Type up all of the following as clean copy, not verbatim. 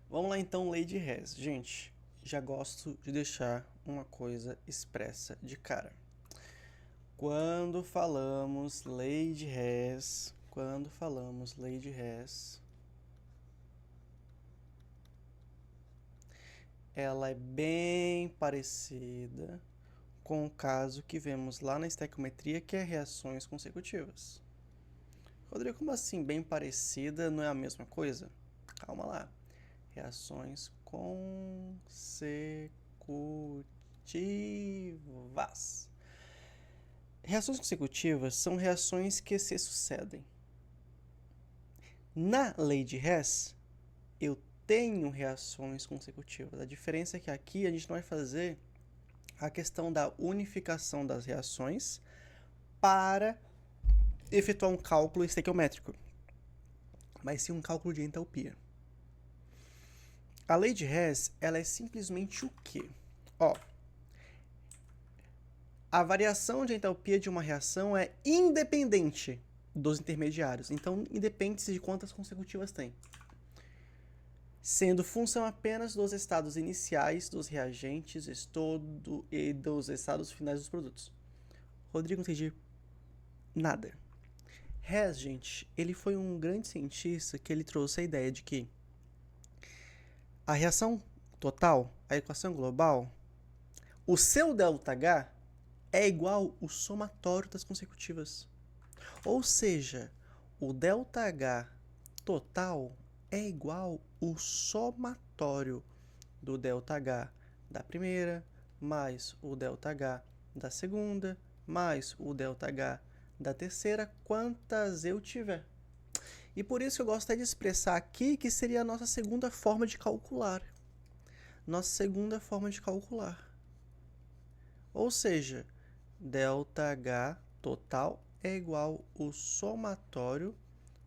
Vamos lá então, lei de Hess. Gente, já gosto de deixar uma coisa expressa de cara. Quando falamos lei de Hess, ela é bem parecida com o caso que vemos lá na estequiometria, que é reações consecutivas. Rodrigo, como assim bem parecida não é a mesma coisa? Calma lá. Reações consecutivas. Reações consecutivas são reações que se sucedem. Na lei de Hess, eu tenho reações consecutivas. A diferença é que aqui a gente não vai fazer a questão da unificação das reações para efetuar um cálculo estequiométrico, mas sim um cálculo de entalpia. A lei de Hess, ela é simplesmente o quê? A variação de entalpia de uma reação é independente dos intermediários, então independe de quantas consecutivas tem, sendo função apenas dos estados iniciais dos reagentes e dos estados finais dos produtos. Rodrigo, não entendi nada. Hess, gente, ele foi um grande cientista que ele trouxe a ideia de que a reação total, a equação global, o seu ΔH é igual ao somatório das consecutivas. Ou seja, o ΔH total é igual ao somatório do ΔH da primeira, mais o ΔH da segunda, mais o ΔH da terceira, quantas eu tiver. E por isso eu gosto de expressar aqui que seria a nossa segunda forma de calcular. Ou seja, ΔH total é igual ao somatório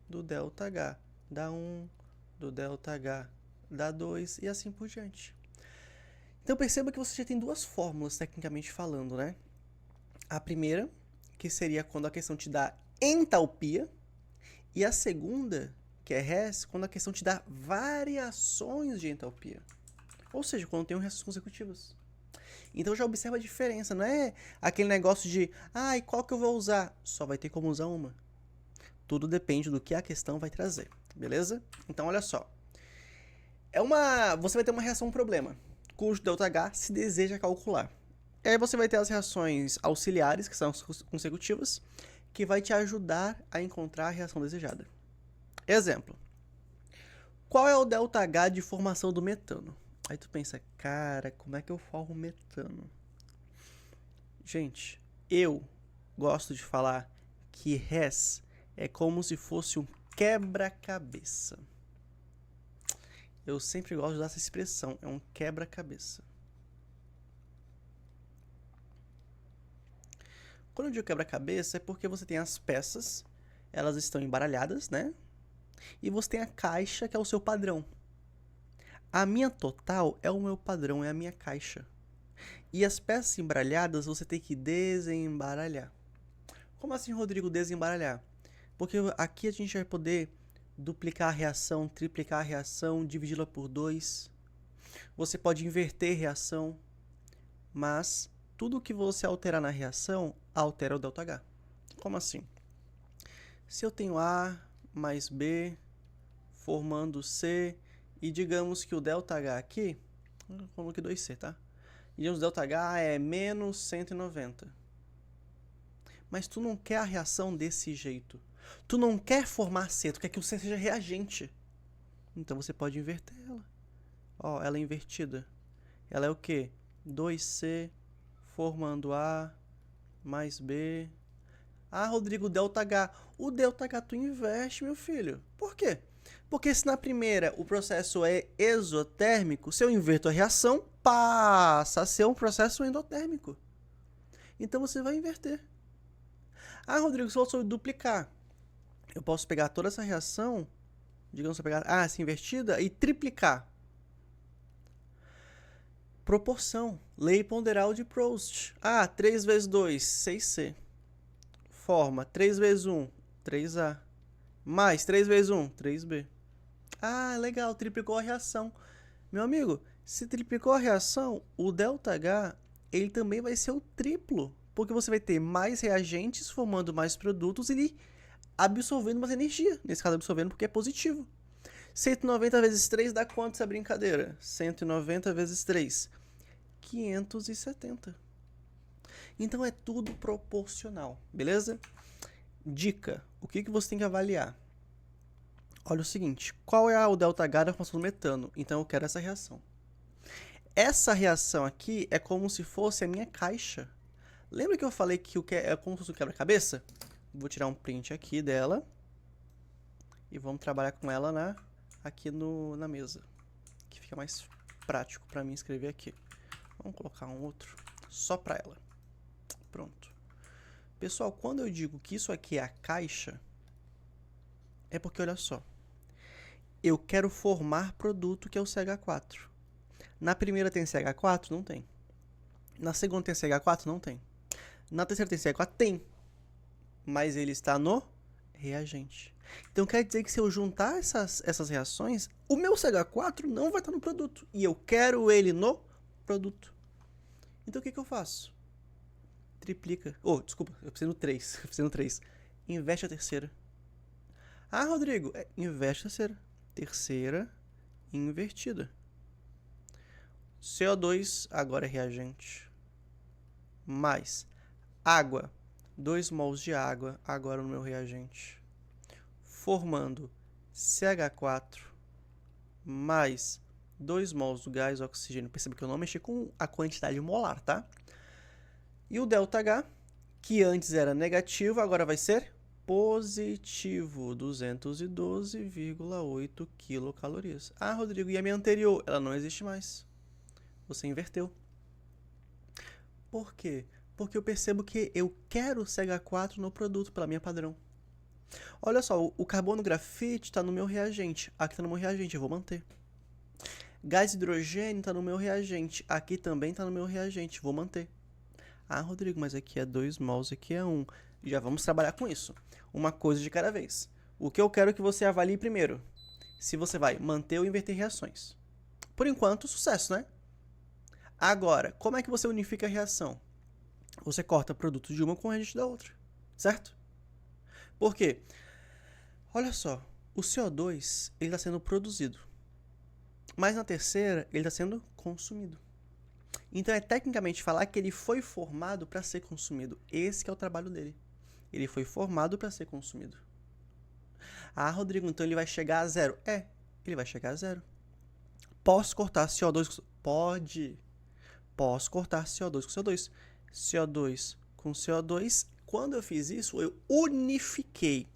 do ΔH da 1, do ΔH da 2 e assim por diante. Então perceba que você já tem duas fórmulas, tecnicamente falando, né? A primeira, que seria quando a questão te dá entalpia, e a segunda, que é Hess, quando a questão te dá variações de entalpia. Ou seja, quando tem reações consecutivas. Então já observa a diferença, não é aquele negócio de, e qual que eu vou usar? Só vai ter como usar uma. Tudo depende do que a questão vai trazer, beleza? Então olha só. Você vai ter uma reação problema, cujo ΔH se deseja calcular. E aí você vai ter as reações auxiliares, que são consecutivas, que vai te ajudar a encontrar a reação desejada. Exemplo. Qual é o ΔH de formação do metano? Aí tu pensa, cara, como é que eu formo metano? Gente, eu gosto de falar que Hess é como se fosse um quebra-cabeça. Eu sempre gosto de usar essa expressão, é um quebra-cabeça. Quando eu digo quebra-cabeça é porque você tem as peças, elas estão embaralhadas, né? E você tem a caixa, que é o seu padrão. A minha total é o meu padrão, é a minha caixa. E as peças embaralhadas você tem que desembaralhar. Como assim, Rodrigo, desembaralhar? Porque aqui a gente vai poder duplicar a reação, triplicar a reação, dividi-la por 2. Você pode inverter a reação, mas tudo que você alterar na reação, altera o ΔH. Como assim? Se eu tenho A mais B formando C, e digamos que o ΔH aqui, eu coloquei 2C, tá? Digamos que o ΔH é menos 190. Mas tu não quer a reação desse jeito. Tu não quer formar C, tu quer que o C seja reagente. Então você pode inverter ela. Ela é invertida. Ela é o quê? 2C formando A mais B. Rodrigo, ΔH. O ΔH tu inverte, meu filho. Por quê? Porque se na primeira o processo é exotérmico, se eu inverto a reação, passa a ser um processo endotérmico. Então você vai inverter. Rodrigo, se eu sou duplicar, eu posso pegar toda essa reação, digamos, pegar essa invertida e triplicar. Proporção, lei ponderal de Proust. 3 vezes 2, 6C. Forma 3 vezes 1, 3A. Mais 3 vezes 1, 3B. Ah, legal, triplicou a reação. Meu amigo, se triplicou a reação, o ΔH, ele também vai ser o triplo. Porque você vai ter mais reagentes formando mais produtos e absorvendo mais energia. Nesse caso, absorvendo porque é positivo. 190 vezes 3 dá quanto essa brincadeira? 190 vezes 3. 570. Então é tudo proporcional, beleza? Dica, o que você tem que avaliar? Olha o seguinte, qual é o ΔH da formação do metano? Então eu quero essa reação. Essa reação aqui é como se fosse a minha caixa. Lembra que eu falei que é como se fosse um quebra-cabeça? Vou tirar um print aqui dela. E vamos trabalhar com ela aqui na mesa. Que fica mais prático para mim escrever aqui. Vamos colocar um outro só para ela. Pronto. Pessoal, quando eu digo que isso aqui é a caixa, é porque, olha só, eu quero formar produto que é o CH4. Na primeira tem CH4? Não tem. Na segunda tem CH4? Não tem. Na terceira tem CH4? Tem. Mas ele está no reagente. Então quer dizer que se eu juntar essas reações, o meu CH4 não vai estar no produto. E eu quero ele no produto. Então o que eu faço? Triplica. Oh, desculpa, eu preciso no 3. Eu preciso no 3. Investe a terceira. Ah, Rodrigo, investe a terceira. Terceira invertida. CO2 agora é reagente. Mais água. 2 mols de água agora no meu reagente. Formando CH4 mais 2 mols do gás oxigênio. Perceba que eu não mexi com a quantidade molar, tá? E o ΔH, que antes era negativo, agora vai ser positivo, 212,8 quilocalorias. Ah, Rodrigo, e a minha anterior? Ela não existe mais. Você inverteu. Por quê? Porque eu percebo que eu quero CH4 no produto pela minha padrão. Olha só, o carbono grafite está no meu reagente. Aqui está no meu reagente, eu vou manter. Gás hidrogênio está no meu reagente. Aqui também está no meu reagente, vou manter. Ah, Rodrigo, mas aqui é 2 mols, aqui é 1. Já vamos trabalhar com isso. Uma coisa de cada vez. O que eu quero que você avalie primeiro. Se você vai manter ou inverter reações. Por enquanto, sucesso, né? Agora, como é que você unifica a reação? Você corta produto de uma com o reagente da outra, certo? Por quê? Olha só, o CO2 está sendo produzido, mas na terceira ele está sendo consumido. Então é tecnicamente falar que ele foi formado para ser consumido. Esse que é o trabalho dele. Ele foi formado para ser consumido. Ah, Rodrigo, então ele vai chegar a zero. Ele vai chegar a zero. Posso cortar CO2 com... Pode. Posso cortar CO2 com CO2. CO2 com CO2. Quando eu fiz isso, eu unifiquei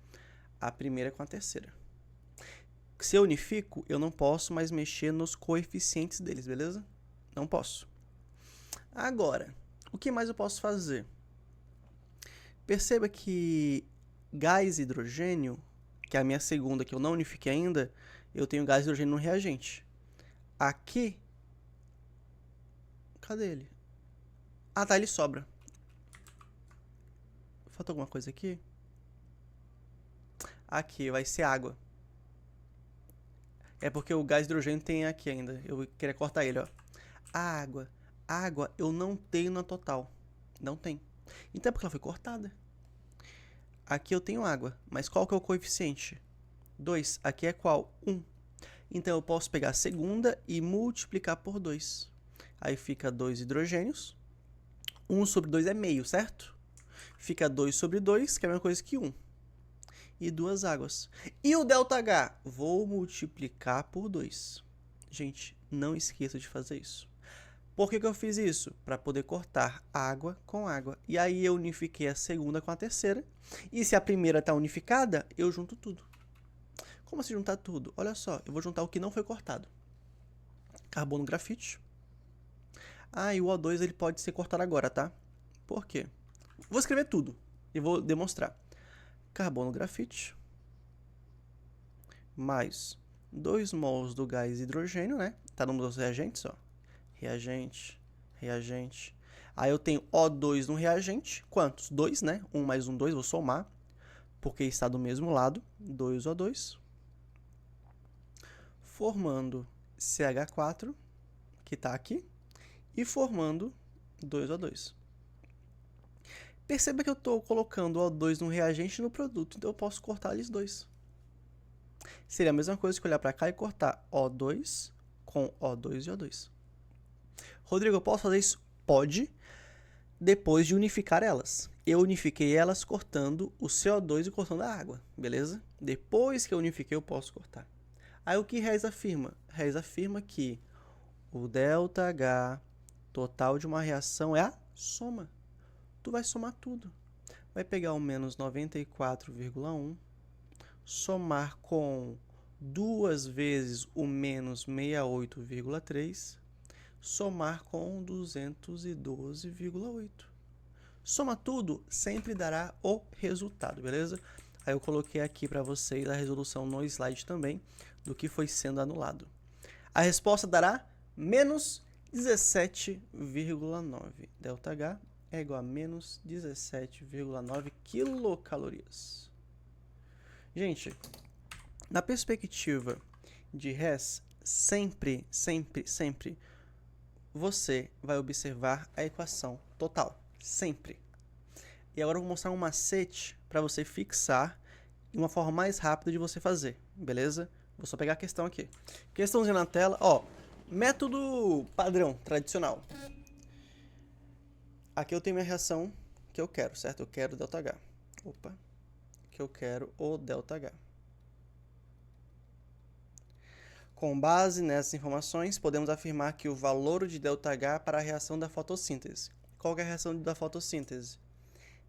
a primeira com a terceira. Se eu unifico, eu não posso mais mexer nos coeficientes deles, beleza? Não posso. Agora, o que mais eu posso fazer? Perceba que gás hidrogênio, que é a minha segunda, que eu não unifiquei ainda, eu tenho gás hidrogênio no reagente. Aqui... Cadê ele? Ah, tá, ele sobra. Falta alguma coisa aqui? Aqui, vai ser água. É porque o gás hidrogênio tem aqui ainda. Eu queria cortar ele, ó. Água. Água eu não tenho na total. Não tem. Então é porque ela foi cortada. Aqui eu tenho água. Mas qual que é o coeficiente? 2. Aqui é qual? 1. Então eu posso pegar a segunda e multiplicar por 2. Aí fica 2 hidrogênios. 1 sobre 2 é meio, certo? Fica 2 sobre 2, que é a mesma coisa que 1. E 2 águas. E o ΔH? Vou multiplicar por 2. Gente, não esqueça de fazer isso. Por que eu fiz isso? Para poder cortar água com água. E aí eu unifiquei a segunda com a terceira. E se a primeira está unificada, eu junto tudo. Como assim juntar tudo? Olha só, eu vou juntar o que não foi cortado. Carbono grafite. Ah, e o O2 ele pode ser cortado agora, tá? Por quê? Vou escrever tudo e vou demonstrar. Carbono grafite mais 2 mols do gás hidrogênio, né? Tá no dos reagentes, ó. Reagente, reagente. Aí eu tenho O2 no reagente. Quantos? 2, né? 1 mais 1, 2. Vou somar, porque está do mesmo lado. 2O2. formando CH4, que está aqui, e formando 2O2. Perceba que eu estou colocando O2 no reagente e no produto, então eu posso cortar eles dois. Seria a mesma coisa que olhar para cá e cortar O2 com O2 e O2. Rodrigo, eu posso fazer isso? Pode, depois de unificar elas. Eu unifiquei elas cortando o CO2 e cortando a água, beleza? Depois que eu unifiquei, eu posso cortar. Aí o que Reis afirma? Reis afirma que o ΔH total de uma reação é a soma. Tu vai somar tudo. Vai pegar o menos 94,1, somar com 2 vezes o menos 68,3, somar com 212,8. Soma tudo, sempre dará o resultado, beleza? Aí eu coloquei aqui para vocês a resolução no slide também do que foi sendo anulado. A resposta dará menos 17,9. ΔH é igual a menos 17,9 quilocalorias. Gente, na perspectiva de Hess, sempre você vai observar a equação total. Sempre. E agora eu vou mostrar um macete para você fixar e uma forma mais rápida de você fazer, beleza? Vou só pegar a questão aqui. Questãozinha na tela, ó. Método padrão, tradicional. Aqui eu tenho minha reação que eu quero, certo? Eu quero ΔH. Opa. Que eu quero o ΔH. Com base nessas informações, podemos afirmar que o valor de ΔH para a reação da fotossíntese. Qual que é a reação da fotossíntese?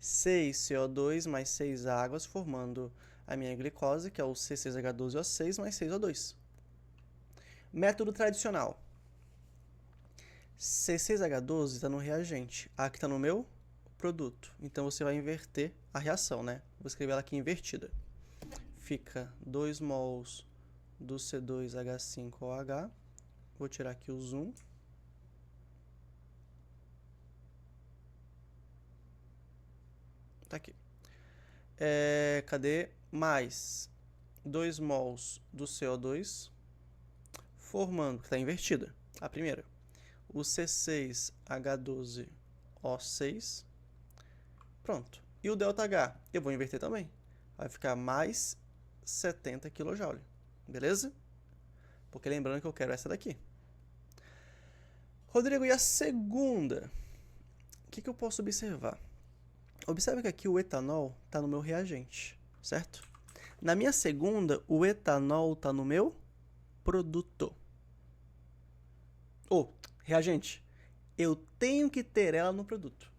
6CO2 mais 6 águas, formando a minha glicose, que é o C6H12O6 mais 6O2. Método tradicional. C6H12 está no reagente, A que está no meu produto. Então, você vai inverter a reação, né? Vou escrever ela aqui invertida. Fica 2 mols do C2H5OH. Vou tirar aqui o zoom. Tá aqui. Cadê? Mais 2 mols do CO2, formando, que está invertida, a primeira, o C6H12O6. Pronto. E o ΔH? Eu vou inverter também. Vai ficar mais 70 kJ. Beleza? Porque lembrando que eu quero essa daqui. Rodrigo, e a segunda? O que eu posso observar? Observe que aqui o etanol está no meu reagente, certo? Na minha segunda, o etanol está no meu produto. Reagente. Eu tenho que ter ela no produto.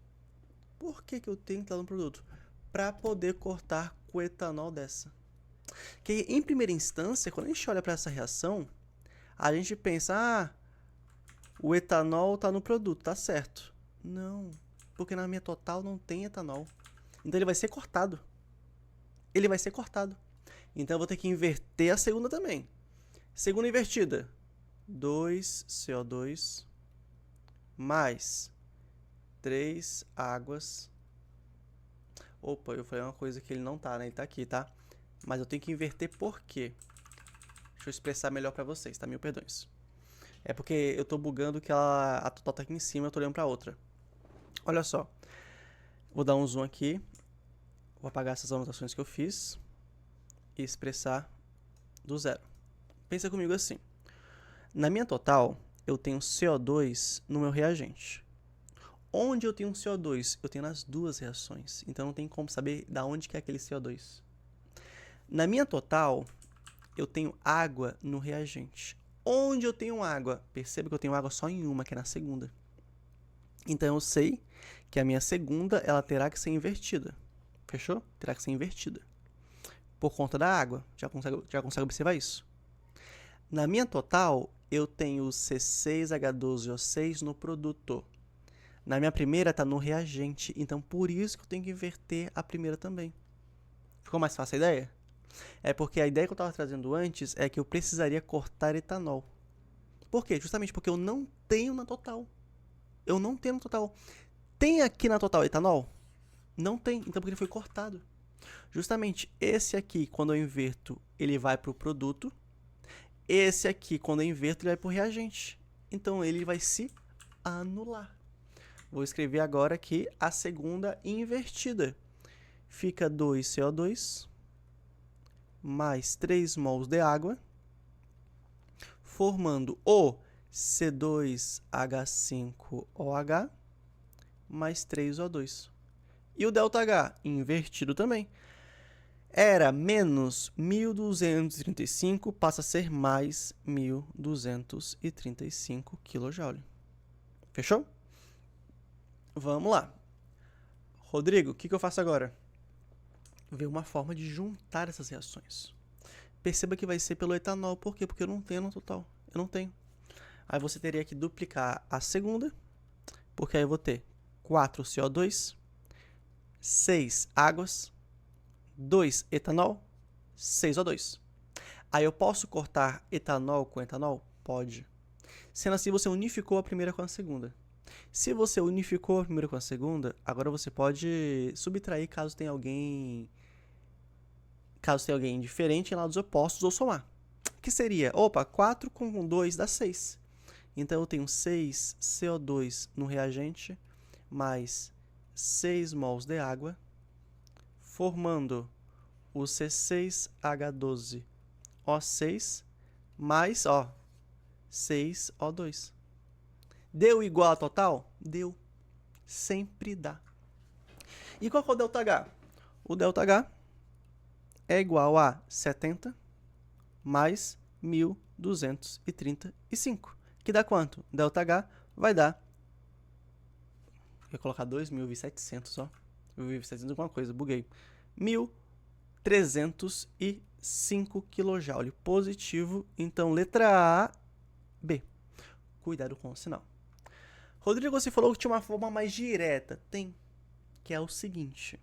Por que eu tenho que ter ela no produto? Para poder cortar com o etanol dessa. Que em primeira instância, quando a gente olha para essa reação, a gente pensa, o etanol está no produto, tá certo. Não, porque na minha total não tem etanol. Então ele vai ser cortado. Ele vai ser cortado. Então eu vou ter que inverter a segunda também. Segunda invertida. 2CO2 mais 3 águas. Opa, eu falei uma coisa que ele não tá, né? Ele tá aqui, tá? Mas eu tenho que inverter por quê? Deixa eu expressar melhor pra vocês, tá? Mil perdões. É porque eu tô bugando que a total tá aqui em cima, eu tô olhando pra outra. Olha só. Vou dar um zoom aqui. Vou apagar essas anotações que eu fiz. E expressar do zero. Pensa comigo assim. Na minha total, eu tenho CO2 no meu reagente. Onde eu tenho um CO2? Eu tenho nas duas reações. Então não tem como saber da onde que é aquele CO2. Na minha total, eu tenho água no reagente. Onde eu tenho água? Perceba que eu tenho água só em uma, que é na segunda. Então eu sei que a minha segunda ela terá que ser invertida. Fechou? Terá que ser invertida. Por conta da água. Já consegue observar isso? Na minha total, eu tenho o C6H12O6 no produto. Na minha primeira está no reagente. Então, por isso que eu tenho que inverter a primeira também. Ficou mais fácil a ideia? É porque a ideia que eu estava trazendo antes é que eu precisaria cortar etanol. Por quê? Justamente porque eu não tenho na total. Eu não tenho na total. Tem aqui na total etanol? Não tem. Então, porque ele foi cortado. Justamente esse aqui, quando eu inverto, ele vai para o produto. Esse aqui, quando eu inverto, ele vai para o reagente. Então, ele vai se anular. Vou escrever agora aqui a segunda invertida. Fica 2CO2 mais 3 mols de água, formando o C2H5OH mais 3O2. E o ΔH, invertido também. Era menos 1.235, passa a ser mais 1.235 kJ. Fechou? Vamos lá. Rodrigo, o que eu faço agora? Ver uma forma de juntar essas reações. Perceba que vai ser pelo etanol. Por quê? Porque eu não tenho no total. Eu não tenho. Aí você teria que duplicar a segunda, porque aí eu vou ter 4CO2, 6 águas, 2 etanol, 6O2. Aí eu posso cortar etanol com etanol? Pode. Sendo assim, você unificou a primeira com a segunda. Se você unificou a primeira com a segunda, agora você pode subtrair caso tenha alguém diferente em lados opostos ou somar. Que seria, 4 com 2 dá 6. Então eu tenho 6 CO2 no reagente, mais 6 mols de água, formando o C6H12O6 mais 6O2. Deu igual a total? Deu. Sempre dá. E qual que é o ΔH? O ΔH é igual a 70 mais 1.235. Que dá quanto? ΔH vai dar... Vou colocar 2.700, ó. 1.700 alguma coisa, buguei. 1.305 kJ positivo. Então, letra A, B. Cuidado com o sinal. Rodrigo, você falou que tinha uma forma mais direta. Tem, que é o seguinte.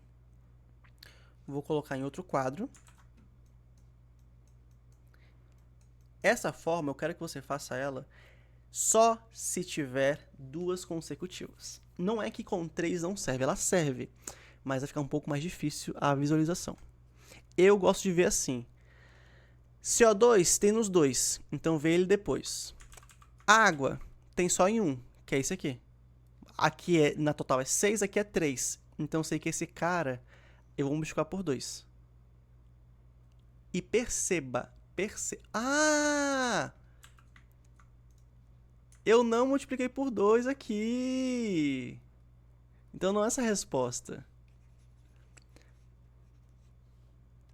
Vou colocar em outro quadro. Essa forma, eu quero que você faça ela só se tiver duas consecutivas. Não é que com 3 não serve, ela serve, mas vai ficar um pouco mais difícil a visualização. Eu gosto de ver assim. CO2 tem nos dois, então vê ele depois. Água tem só em um, que é esse aqui. Aqui na total é 6, aqui é 3. Então sei que esse cara eu vou multiplicar por 2. E perceba. Eu não multipliquei por 2 aqui. Então não é essa a resposta.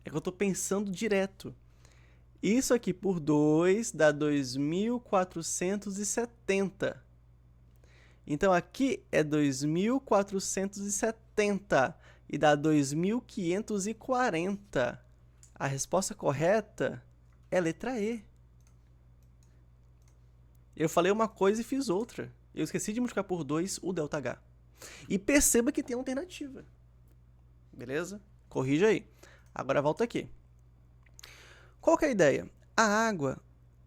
É que eu estou pensando direto. Isso aqui por 2 dá 2.470. Então aqui é 2.470 e dá 2.540. A resposta correta é letra E. Eu falei uma coisa e fiz outra. Eu esqueci de multiplicar por 2 o ΔH. E perceba que tem alternativa. Beleza? Corrija aí. Agora volta aqui. Qual que é a ideia? A água,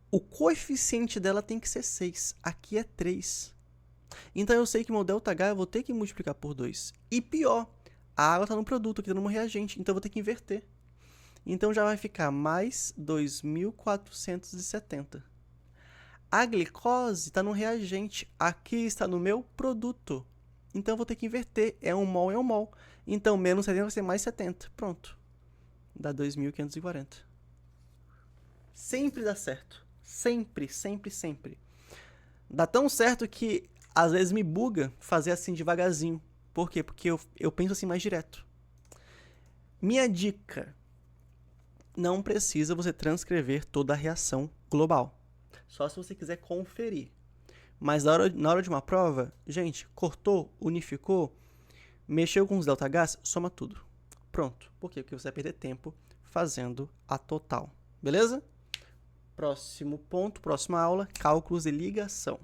o coeficiente dela tem que ser 6. Aqui é 3. Então eu sei que meu ΔH eu vou ter que multiplicar por 2. E pior, a água está no produto, aqui está no reagente. Então eu vou ter que inverter. Então já vai ficar mais 2.470. A glicose está no reagente. Aqui está no meu produto. Então eu vou ter que inverter. É 1 mol, é 1 mol. Então menos 70 vai ser mais 70. Pronto. Dá 2.540. Sempre dá certo. Sempre, sempre, sempre. Dá tão certo que às vezes me buga fazer assim devagarzinho. Por quê? Porque eu penso assim mais direto. Minha dica. Não precisa você transcrever toda a reação global. Só se você quiser conferir. Mas na hora de uma prova, gente, cortou, unificou, mexeu com os ΔHs, soma tudo. Pronto. Por quê? Porque você vai perder tempo fazendo a total. Beleza? Próximo ponto, próxima aula, cálculos de ligação.